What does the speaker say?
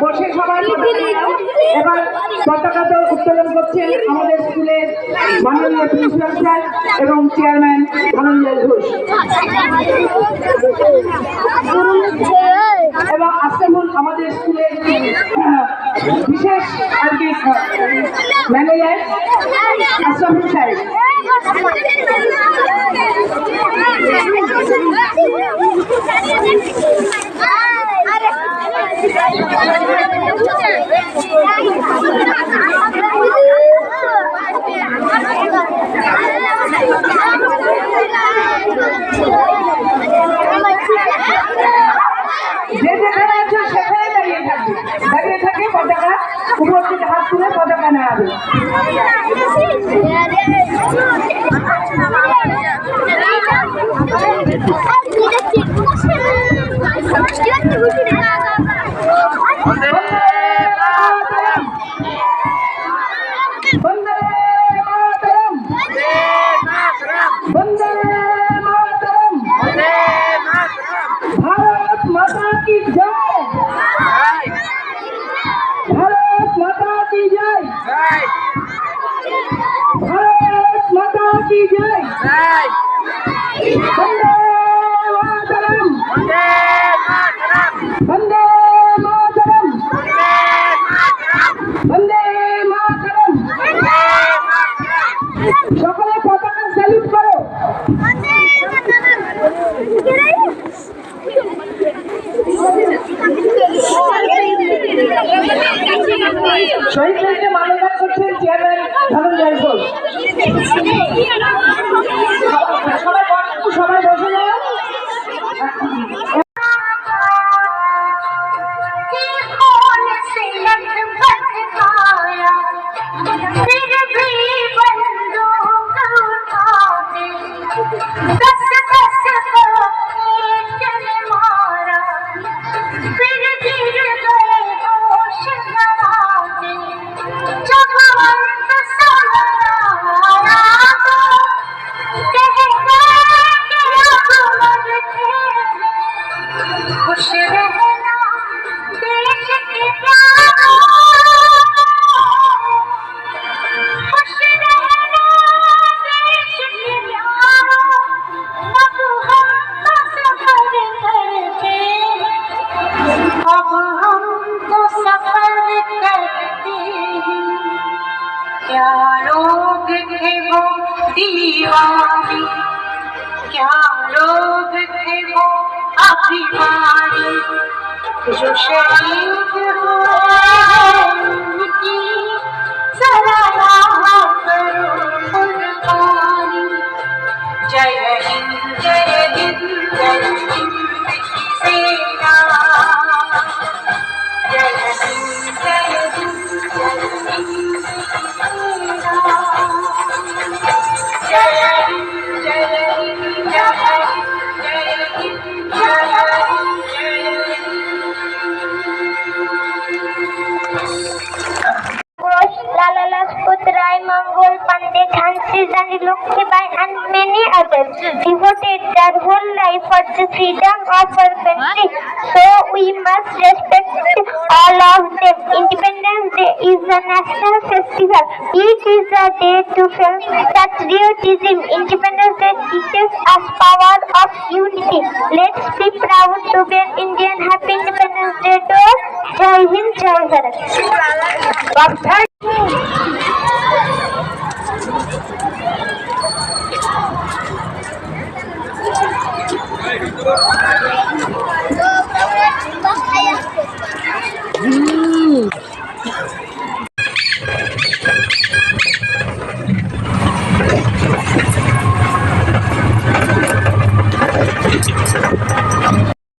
বসে সবাই এবার পতাকা উত্তোলন করছেন আমাদের স্কুলের মাননীয় প্রিন্সিপাল স্যার এবং চেয়ারম্যান ধনঞ্জয় ঘোষ এবং আশরাফুল আমাদের স্কুলের বিশেষ আর কি ম্যানেজার আশরাফুল সাহেব যে যেখানে আছে সেখানে দাঁড়িয়ে থাকে পতাকা উপর থেকে হাত তুলে পতাকা নেওয়াবে भारत माता की जय भारत माता की जय भारत माता की जय वंदे मातरम वंदे मातरम वंदे मातरम সকলে পতাকা স্যালুট করো শহীদ মিনারে মানবদান করছেন চেয়ারম্যান ধনঞ্জয় ঘোষ সবাই বসে যাও क्या लोग थे वो दीवाने क्या लोग थे वो अभिमानी जो शहीद हुए उनकी सराहना करो कुर्बानी जय हिंद जय हिंद जय हिंद की सेना जय हिंद जय हिंद जय Hind Mongol Pandit, Jhansi Rani Lakshmibai and many others devoted their whole life for the freedom of our country. So we must respect all of them. Independence Day is a national festival. It is a day to feel patriotism. Independence Day teaches us power of unity. Let's be proud to be an Indian. Happy Independence Day to all. Jai Hind, Jai Bharat. Thank you.